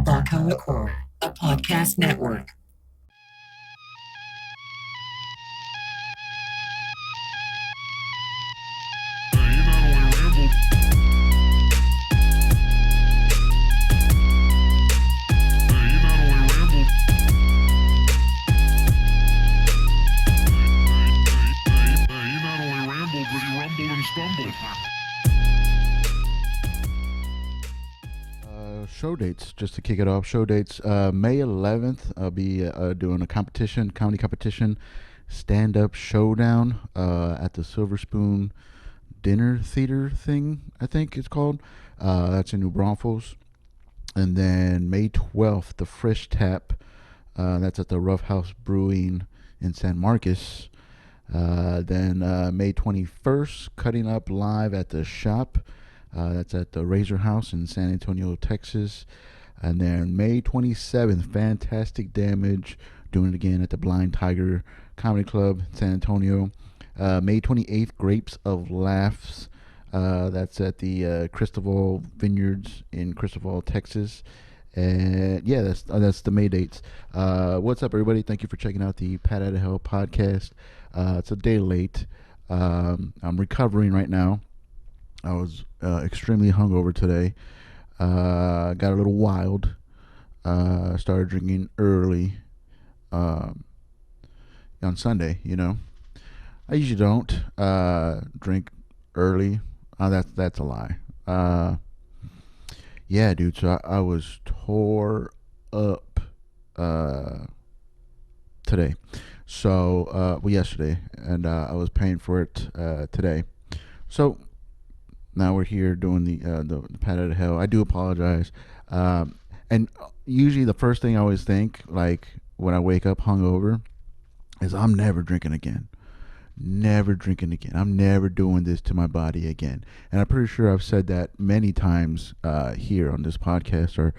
Barco Record, a podcast network. Show dates, just to kick it off. Show dates. May 11th, I'll be doing a comedy competition, stand-up showdown at the Silver Spoon Dinner Theater thing, I think it's called. That's in New Braunfels. And then May 12th, the Fresh Tap. That's at the Rough House Brewing in San Marcos. Then May 21st, Cutting Up Live at the Shop. That's at the Razor House in San Antonio, Texas. And then May 27th, Fantastic Damage, doing it again at the Blind Tiger Comedy Club, San Antonio. May 28th, Grapes of Laughs. That's at the Cristobal Vineyards in Cristobal, Texas. And yeah, that's the May dates. What's up, everybody? Thank you for checking out the Pat Out of Hell podcast. It's a day late. I'm recovering right now. I was extremely hungover today. Got a little wild. Started drinking early on Sunday. You know, I usually don't drink early. That's a lie. Yeah, dude. So I was tore up today. So yesterday, and I was paying for it today. So now we're here doing the Pat Out of Hell. I do apologize. And usually the first thing I always think, like when I wake up hungover, is I'm never drinking again. Never drinking again. I'm never doing this to my body again. And I'm pretty sure I've said that many times here on this podcast, or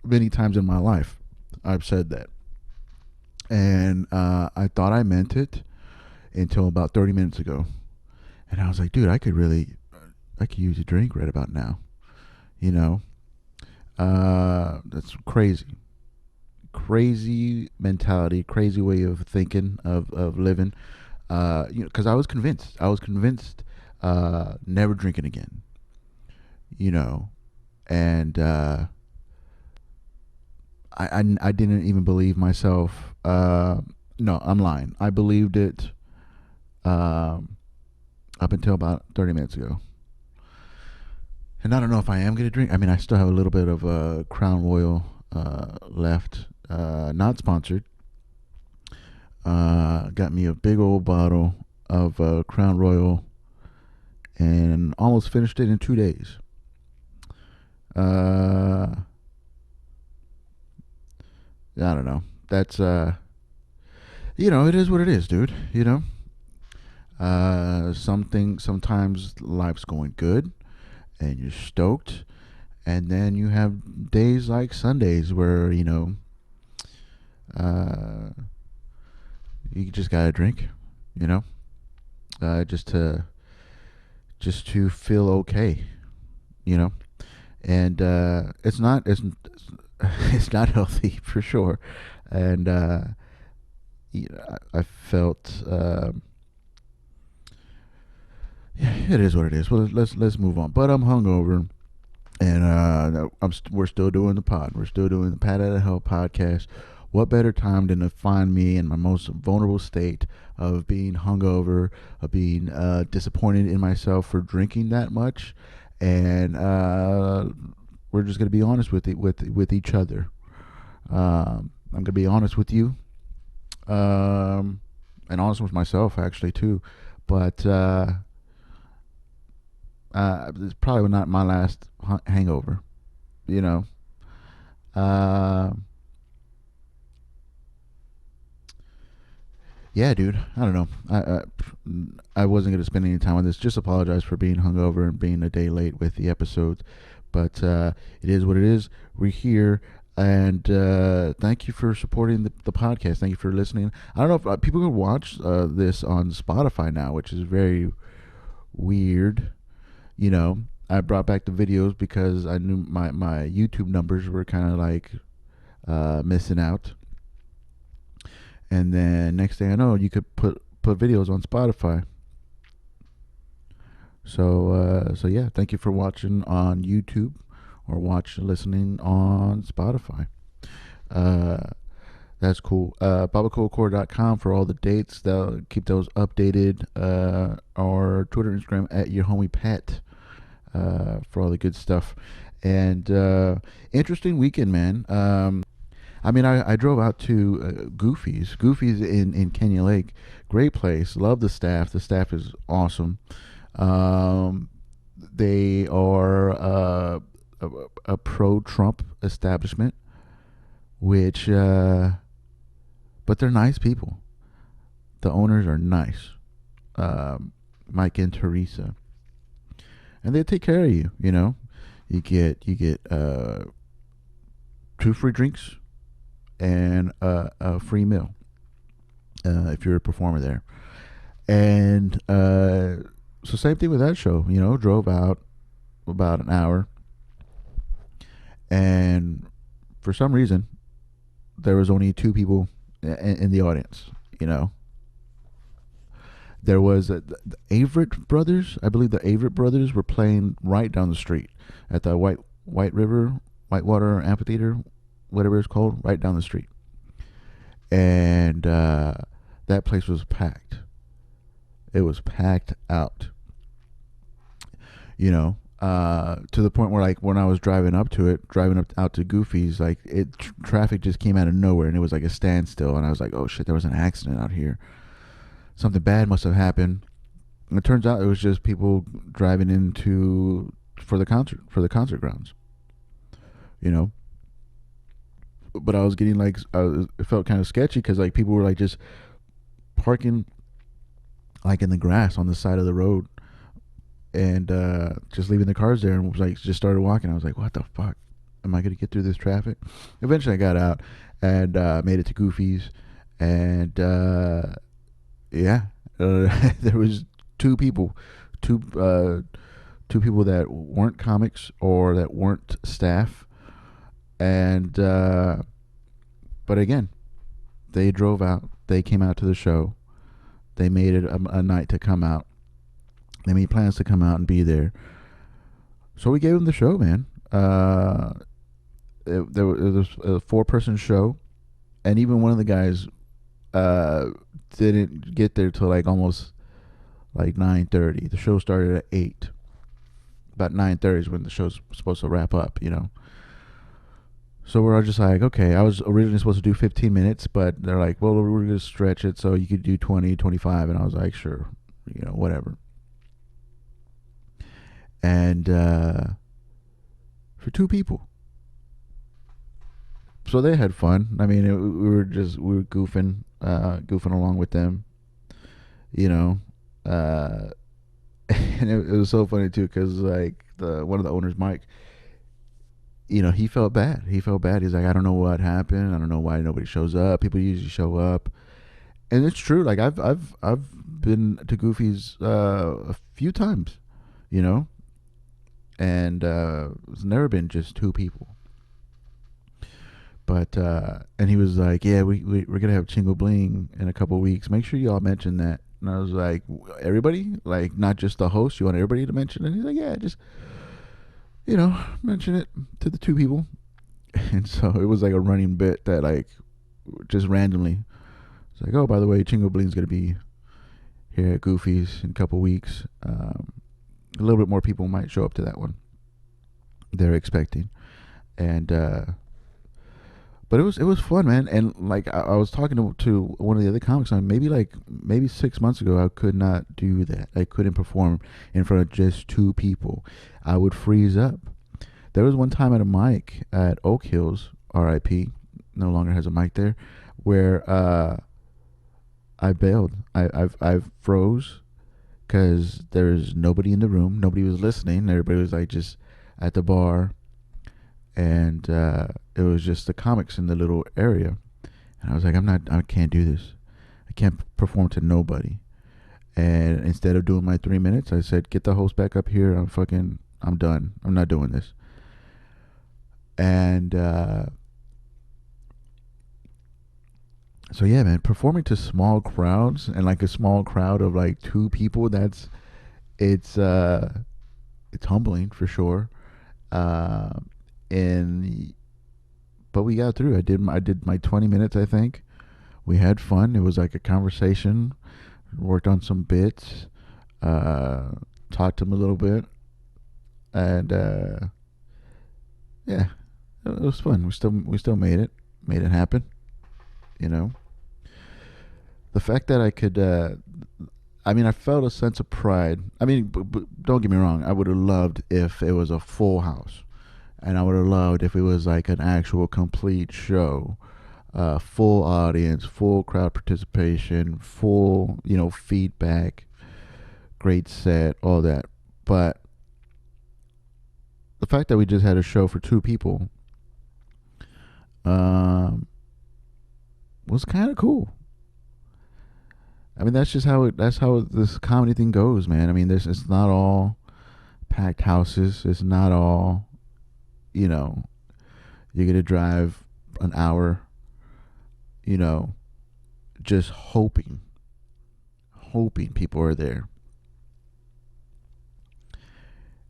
many times in my life. I've said that. And I thought I meant it until about 30 minutes ago. And I was like, dude, I could use a drink right about now. You know, that's crazy. Crazy mentality, crazy way of thinking, of living. Because I was convinced, never drinking again. You know, and I didn't even believe myself. No, I'm lying. I believed it. Up until about 30 minutes ago. And I don't know if I am going to drink. I mean, I still have a little bit of Crown Royal left. Not sponsored. Got me a big old bottle of Crown Royal and almost finished it in 2 days. I don't know. That's, it is what it is, dude. You know? Sometimes life's going good and you're stoked, and then you have days like Sundays where you just gotta drink, just to feel okay, and it's not healthy for sure, and I felt. Yeah, it is what it is. Well, let's move on. But I'm hungover, and we're still doing the pod. We're still doing the Pat Out of Hell podcast. What better time than to find me in my most vulnerable state of being hungover, of being disappointed in myself for drinking that much, and we're just gonna be honest with each other. I'm gonna be honest with you, and honest with myself actually too, but. It's probably not my last hangover, Yeah, dude. I don't know. I wasn't gonna spend any time on this. Just apologize for being hungover and being a day late with the episodes, but it is what it is. We're here, and thank you for supporting the podcast. Thank you for listening. I don't know if people can watch this on Spotify now, which is very weird. I brought back the videos because I knew my YouTube numbers were kind of like missing out. And then next thing I know, you could put videos on Spotify. So yeah, thank you for watching on YouTube or listening on Spotify. Uh, that's cool. BabaCoolCore.com for all the dates. They'll keep those updated. Or Twitter, Instagram at your homie Pet for all the good stuff. And interesting weekend, man. I mean, I drove out to Goofy's. Goofy's in Kenya Lake. Great place. Love the staff. The staff is awesome. They are a pro-Trump establishment, which, but they're nice people. The owners are nice, Mike and Teresa, and they take care of you. You know, you get 2 free drinks and a free meal if you're a performer there. And so same thing with that show. You know, drove out about an hour, and for some reason there was only 2 people in the audience. You know, there was the Averett brothers. I believe the Averett brothers were playing right down the street at the Whitewater Amphitheater, whatever it's called, right down the street. And that place was packed. It was packed out. You know, to the point where, like, when I was driving up out to Goofy's, like, traffic just came out of nowhere, and it was like a standstill. And I was like, oh shit, there was an accident out here. Something bad must have happened. And it turns out it was just people driving for the concert grounds. You know, but I was getting like, it felt kind of sketchy because, like, people were like just parking like in the grass on the side of the road, and just leaving the cars there, and was like, just started walking. I was like, what the fuck? Am I gonna get through this traffic? Eventually I got out and made it to Goofy's, and yeah, there was 2 people, two people that weren't comics or that weren't staff, and but again, they drove out. They came out to the show. They made it a night to come out. They made plans to come out and be there. So we gave them the show, man. It was a 4-person show, and even one of the guys didn't get there till like almost like 9:30. The show started at 8. About 9:30 is when the show's supposed to wrap up, you know. So we're all just like, okay, I was originally supposed to do 15 minutes, but they're like, well, we're going to stretch it so you could do 20, 25. And I was like, sure, you know, whatever. And for 2 people. So they had fun. I mean, we were goofing along with them, you know. And it was so funny too, because like one of the owners, Mike, you know, he felt bad. He's like, I don't know what happened. I don't know why nobody shows up. People usually show up, and it's true. Like I've been to Goofy's a few times, you know, and it's never been just 2 people. But and he was like, yeah, we're gonna have Chingo Bling in a couple of weeks. Make sure y'all mention that. And I was like, everybody, like not just the host. You want everybody to mention it? And he's like, yeah, just, you know, mention it to the 2 people. And so it was like a running bit that, like, just randomly, it's like, oh, by the way, Chingo Bling's going to be here at Goofy's in a couple weeks. A little bit more people might show up to that one. They're expecting. And, but it was fun, man. And like I was talking to one of the other comics, on maybe 6 months ago, I could not do that. I couldn't perform in front of just 2 people. I would freeze up. There was one time at a mic at Oak Hills, R.I.P. No longer has a mic there, where I bailed. I froze because there's nobody in the room. Nobody was listening. Everybody was like just at the bar. And it was just the comics in the little area, and I was like, I can't do this. I can't perform to nobody. And instead of doing my 3 minutes, I said, get the host back up here. I'm I'm done. I'm not doing this. And so yeah, man, performing to small crowds and like a small crowd of like two people, it's uh it's humbling for sure. Uh, and but we got through. I did my 20 minutes, I think. We had fun. It was like a conversation. Worked on some bits. Uh, talked to him a little bit, and yeah, it was fun. We still made it happen. You know, the fact that I could. I mean, I felt a sense of pride. I mean, don't get me wrong. I would have loved if it was a full house, and I would have loved if it was like an actual complete show, full audience, full crowd participation, full feedback, great set, all that. But the fact that we just had a show for two people um, was kind of cool. I mean, that's how this comedy thing goes, man. I mean, this it's not all packed houses. It's not all you know. You're gonna drive an hour, you know, just hoping people are there.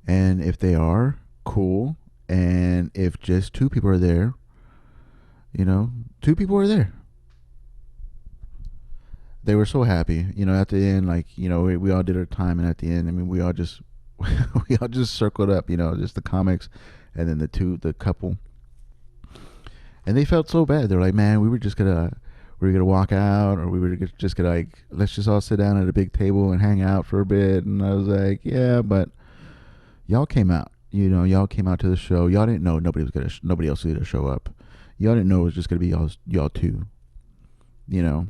And if they are, cool. And if just two people are there, two people are there. They were so happy, at the end, like, we all did our time, and at the end, I mean, we all just we all just circled up, just the comics, and then the couple, and they felt so bad. They're like, man, we were gonna walk out, or we were just gonna like, let's just all sit down at a big table and hang out for a bit. And I was like, yeah, but y'all came out. Y'all came out to the show. Y'all didn't know nobody else was gonna show up. Y'all didn't know it was just gonna be y'all two. You know,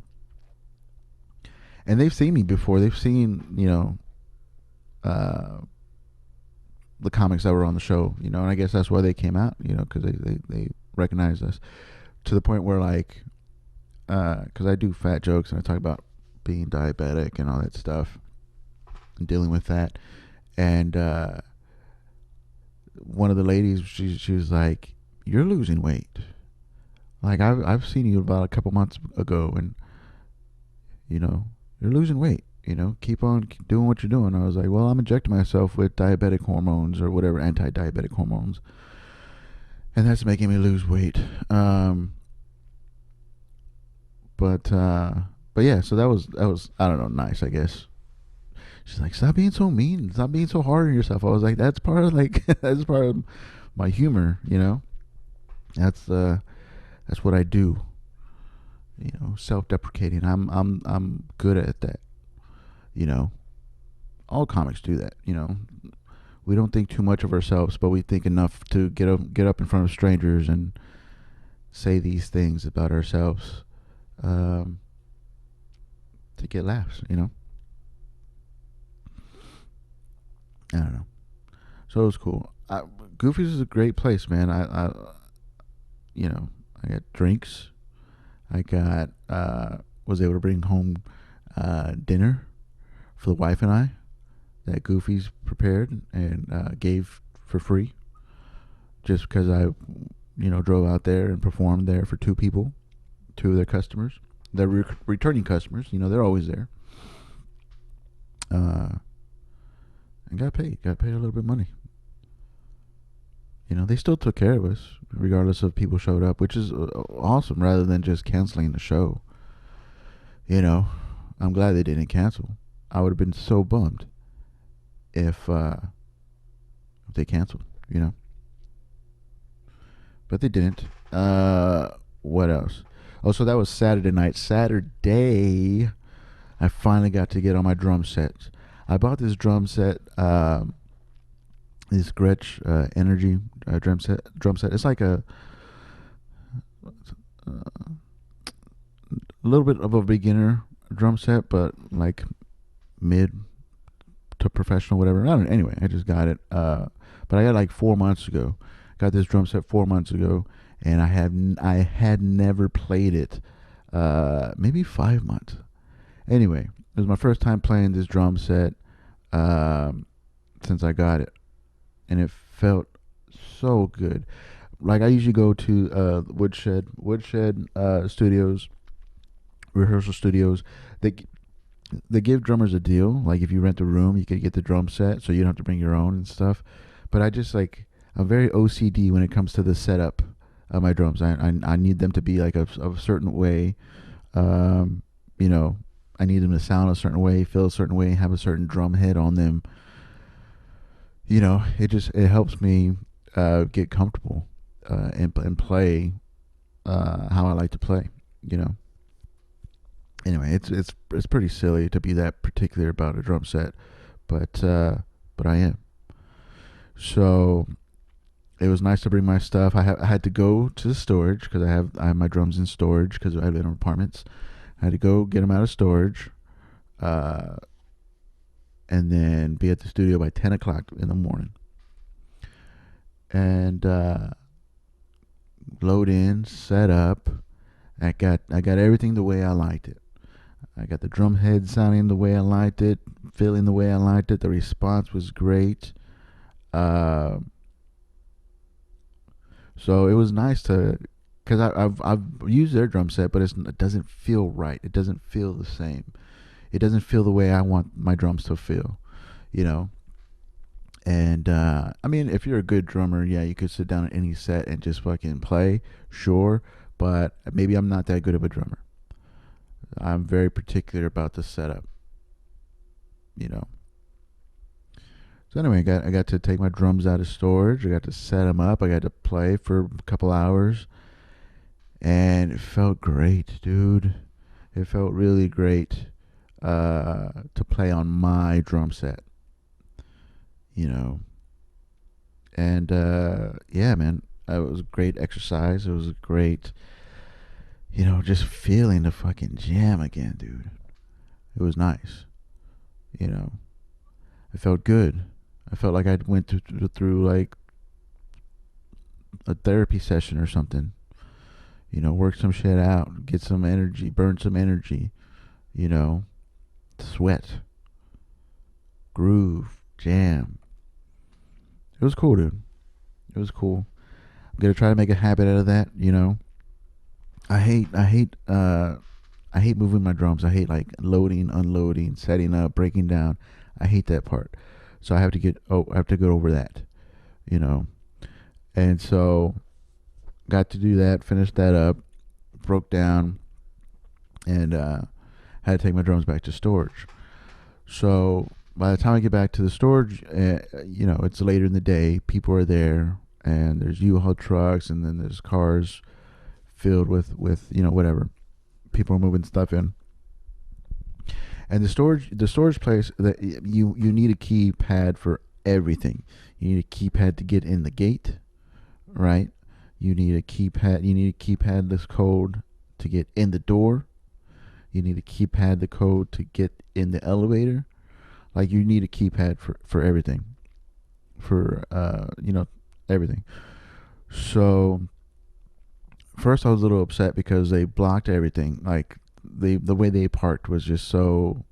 and they've seen me before. They've seen uh, the comics that were on the show. And I guess that's why they came out. Because they recognized us to the point where like, because I do fat jokes and I talk about being diabetic and all that stuff and dealing with that. And one of the ladies, she was like, "You're losing weight. Like I've seen you about a couple months ago, and you're losing weight. Keep on doing what you're doing." I was like, "Well, I'm injecting myself with diabetic hormones or whatever, anti-diabetic hormones, and that's making me lose weight." But yeah, so that was I don't know, nice, I guess. She's like, "Stop being so mean. Stop being so hard on yourself." I was like, "That's part of like that's part of my humor. That's what I do. Self-deprecating. I'm good at that. You know, all comics do that. We don't think too much of ourselves, but we think enough to get up in front of strangers and say these things about ourselves, um, to get laughs. I don't know. So it was cool. Goofy's is a great place, man. I got drinks. I got was able to bring home dinner for the wife and I that Goofy's prepared and gave for free, just because I drove out there and performed there for two people, two of their customers. They're returning customers. They're always there. And got paid a little bit of money. They still took care of us, regardless of people showed up, which is awesome, rather than just canceling the show. I'm glad they didn't cancel. I would have been so bummed if they canceled, But they didn't. What else? Oh, so that was Saturday night. Saturday, I finally got to get on my drum sets. I bought this drum set, this Gretsch Energy drum set. It's like a little bit of a beginner drum set, but like mid to professional, whatever. I don't know. Anyway, I just got it. But I got it like 4 months ago. Got this drum set 4 months ago, and I had never played it. Maybe 5 months. Anyway, it was my first time playing this drum set since I got it. and it felt so good. Like I usually go to Woodshed studios, rehearsal studios. They they give drummers a deal. Like if you rent a room, you could get the drum set, so you don't have to bring your own and stuff. But I just like I'm very OCD when it comes to the setup of my drums. I need them to be like a certain way. Um, you know, I need them to sound a certain way, feel a certain way, have a certain drum head on them. It helps me get comfortable and play how I like to play. You know. Anyway, it's pretty silly to be that particular about a drum set, but I am. So it was nice to bring my stuff. I had to go to the storage because I have my drums in storage because I live in apartments. I had to go get them out of storage, uh, and then be at the studio by 10 o'clock in the morning, and load in, set up. I got everything the way I liked it. I got the drum head sounding the way I liked it, feeling the way I liked it. The response was great. Uh, so it was nice to, because I've used their drum set, but it doesn't feel right. It doesn't feel the same. It doesn't feel the way I want my drums to feel, you know. And I mean, if you're a good drummer, yeah, you could sit down at any set and just fucking play, sure. But maybe I'm not that good of a drummer. I'm very particular about the setup, you know. So anyway, I got to take my drums out of storage. I got to set them up. I got to play for a couple hours, and it felt great, dude. It felt really great to play on my drum set, you know. And yeah, man, it was a great exercise. It was a great, just feeling the fucking jam again, dude. It was nice, you know. It felt good. I felt like I went through like a therapy session or something. Work some shit out, get some energy, burn some energy. You know, sweat, groove, jam. It was cool, dude. It was cool. I'm gonna try to make a habit out of that. I hate moving my drums. I hate like loading, unloading, setting up, breaking down. I hate that part. So I have to get over that. You know, and so got to do that, finished that up, broke down, and had to take my drums back to storage. So by the time I get back to the storage, it's later in the day. People are there, and there's U-Haul trucks, and then there's cars filled with whatever. People are moving stuff in. And the storage place that you need a keypad for everything. You need a keypad to get in the gate, right? You need a keypad. You need a keypad this code to get in the door. You need a keypad the code to get in the elevator. Like you need a keypad for everything. For everything. So first I was a little upset because they blocked everything. Like the way they parked was just so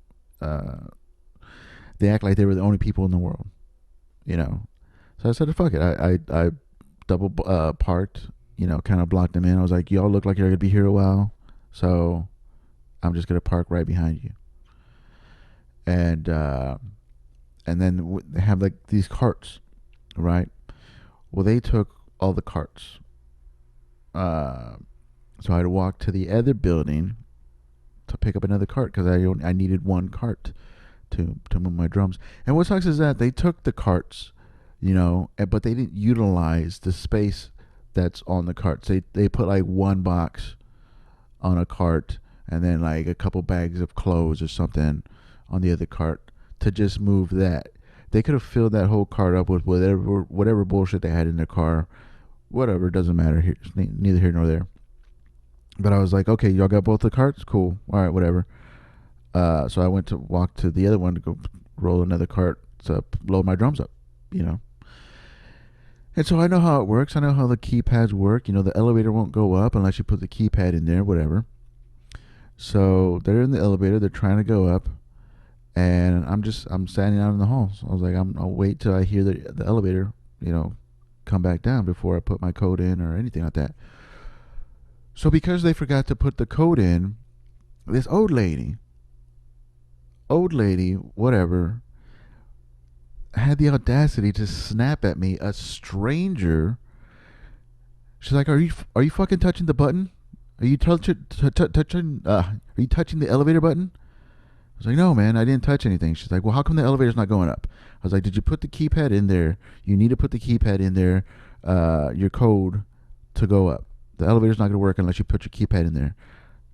they act like they were the only people in the world, you know. So I said, fuck it. I double parked, kind of blocked them in. I was like, y'all look like you're gonna be here a while, so I'm just gonna park right behind you. And then they have like these carts, right? Well, they took all the carts. Uh, so I had to walk to the other building to pick up another cart because I needed one cart to move my drums. And what sucks is that they took the carts, but they didn't utilize the space that's on the carts. They put like one box on a cart and then like a couple bags of clothes or something on the other cart to just move that. They could have filled that whole cart up with whatever bullshit they had in their car. Whatever, doesn't matter here. Neither here nor there. But I was like, okay, y'all got both the carts? Cool. All right, whatever. So I went to walk to the other one to go roll another cart to load my drums up, you know. And so I know how it works. I know how the keypads work. The elevator won't go up unless you put the keypad in there, whatever. So they're in the elevator. They're trying to go up. And I'm standing out in the hall. So I was like, I'll wait till I hear the elevator come back down before I put my code in or anything like that. So because they forgot to put the code in, this old lady, whatever, had the audacity to snap at me, a stranger. She's like, "Are you fucking touching the button? Are you touching? Are you touching the elevator button?" I was like, "No, man, I didn't touch anything." She's like, "Well, how come the elevator's not going up?" I was like, "Did you put the keypad in there? You need to put the keypad in there, your code to go up. The elevator's not going to work unless you put your keypad in there."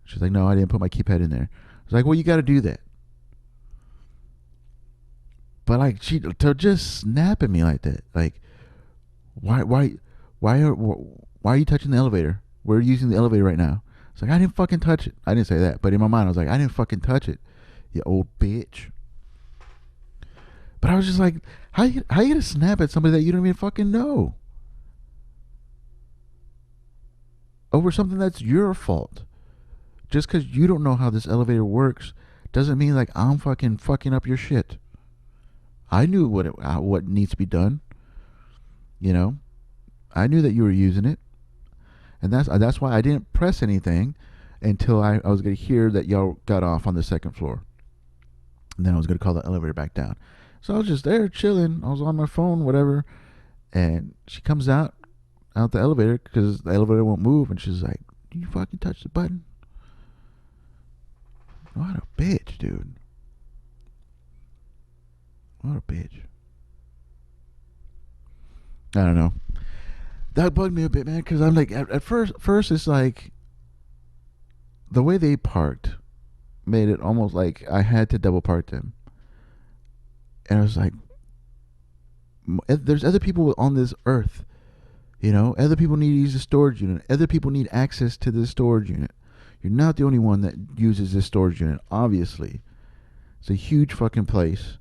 She's like, "No, I didn't put my keypad in there." I was like, "Well, you got to do that." But like, she to just snap at me like that, like, why, why are you touching the elevator? We're using the elevator right now. It's like, I didn't fucking touch it. I didn't say that, but in my mind, I was like, I didn't fucking touch it, you old bitch. But I was just like, how you gonna snap at somebody that you don't even fucking know over something that's your fault? Just because you don't know how this elevator works doesn't mean like I'm fucking up your shit. I knew what needs to be done. You know, I knew that you were using it, and that's why I didn't press anything until I was gonna hear that y'all got off on the second floor, and then I was gonna call the elevator back down. So I was just there chilling. I was on my phone, whatever, and she comes out the elevator because the elevator won't move, and she's like, "Do you fucking touch the button?" What a bitch, dude. What a bitch. I don't know. That bugged me a bit, man, because I'm like, at first it's like the way they parked made it almost like I had to double park them, and I was like, there's other people on this earth. Other people need to use the storage unit. Other people need access to this storage unit. You're not the only one that uses this storage unit. Obviously, it's a huge fucking place.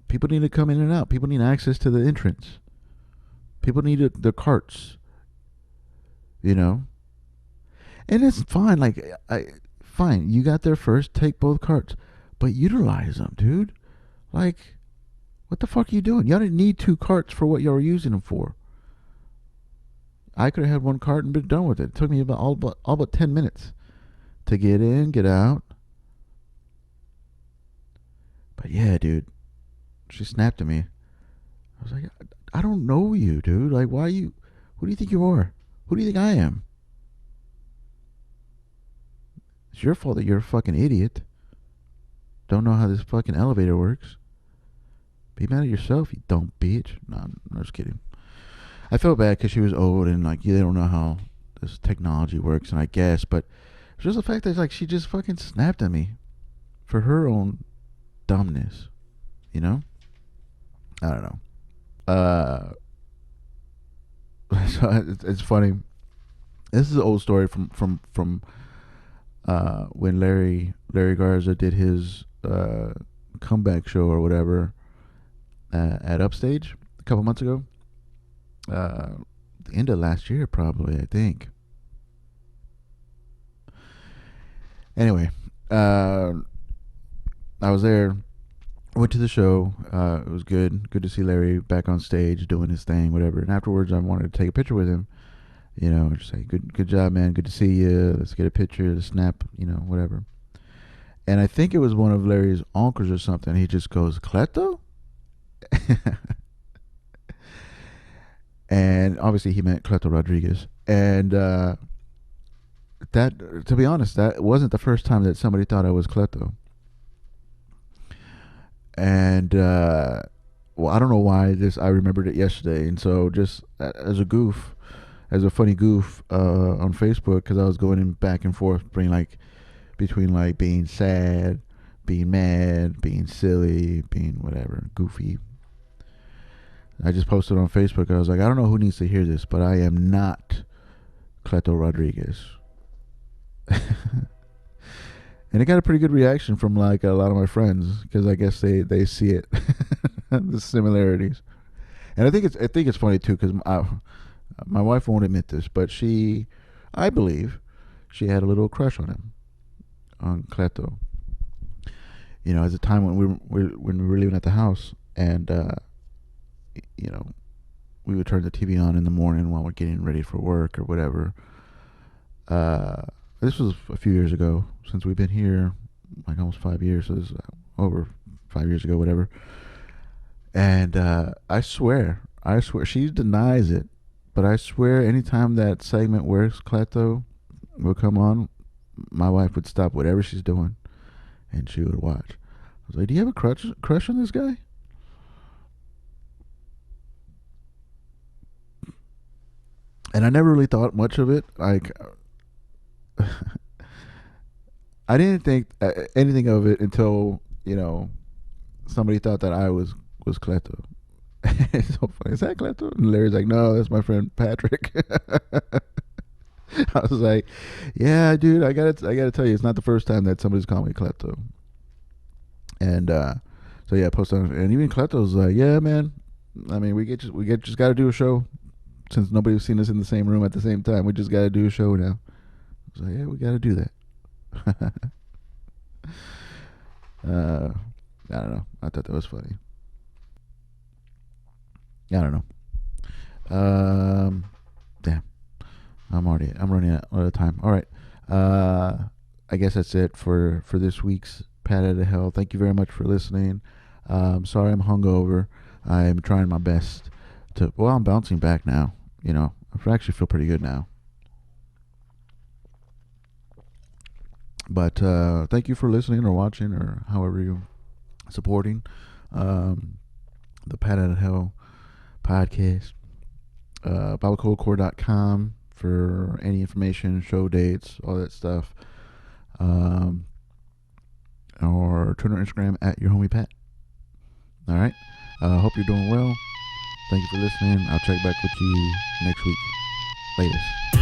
People need to come in and out. People need access to the entrance. People need the carts. You know, and it's fine. Like, fine. You got there first. Take both carts, but utilize them, dude. Like, what the fuck are you doing? Y'all didn't need two carts for what y'all were using them for. I could have had one cart and been done with it. It took me about all but 10 minutes to get in, get out. But yeah, dude, she snapped at me. I was like, I don't know you, dude. Like, why you? Who do you think you are? Who do you think I am? It's your fault that you're a fucking idiot. Don't know how this fucking elevator works. Be mad at yourself, you dumb bitch. No, I'm just kidding. I felt bad because she was old and like they don't know how this technology works, and I guess, but it's just the fact that like she just fucking snapped at me for her own dumbness. You know? I don't know. So it's funny. This is an old story from when Larry Garza did his comeback show or whatever at Upstage a couple months ago. The end of last year, probably, I think. Anyway, I was there. Went to the show. It was good. Good to see Larry back on stage doing his thing, whatever. And afterwards, I wanted to take a picture with him. Just say, good job, man. Good to see you. Let's get a picture, snap, whatever. And I think it was one of Larry's uncles or something. He just goes, Cleto? And obviously he meant Cleto Rodriguez. And that, to be honest, that wasn't the first time that somebody thought I was Cleto. And well, I don't know why I remembered it yesterday, and so just as a goof, as a funny goof on Facebook, because I was going in back and forth between like being sad, being mad, being silly, being whatever, goofy. I just posted on Facebook. I was like, I don't know who needs to hear this, but I am not Cleto Rodriguez. And it got a pretty good reaction from like a lot of my friends because I guess they see it, the similarities. And I think it's funny too because my wife won't admit this, but I believe, she had a little crush on him, on Cleto. At the time when we were living at the house, and you know, we would turn the TV on in the morning while we're getting ready for work or whatever. Uh, this was a few years ago, since we've been here, like almost 5 years. So this is over 5 years ago, whatever. And I swear, she denies it, but I swear, anytime that segment Where's Cleto will come on, my wife would stop whatever she's doing and she would watch. I was like, "Do you have a crush on this guy?" And I never really thought much of it. Like, I didn't think anything of it until somebody thought that I was Cleto. It's so funny. Is that Cleto? And Larry's like, "No, that's my friend Patrick." I was like, "Yeah, dude, I gotta tell you, it's not the first time that somebody's called me Klepto." And so yeah, post on, and even Klepto's like, "Yeah, man. I mean, we just got to do a show since nobody's seen us in the same room at the same time. We just got to do a show now." I was like, "Yeah, we got to do that." I don't know. I thought that was funny. I don't know. Damn. I'm running out of time. All right. I guess that's it for this week's Pat out of Hell. Thank you very much for listening. Sorry I'm hungover. I'm trying my best to. Well, I'm bouncing back now. I actually feel pretty good now. But thank you for listening or watching or however you supporting um, the Pat out of Hell podcast. BibleCodeCore.com for any information, show dates, all that stuff. Or Twitter, Instagram at your homie Pat. All right. Hope you're doing well. Thank you for listening. I'll check back with you next week. Latest.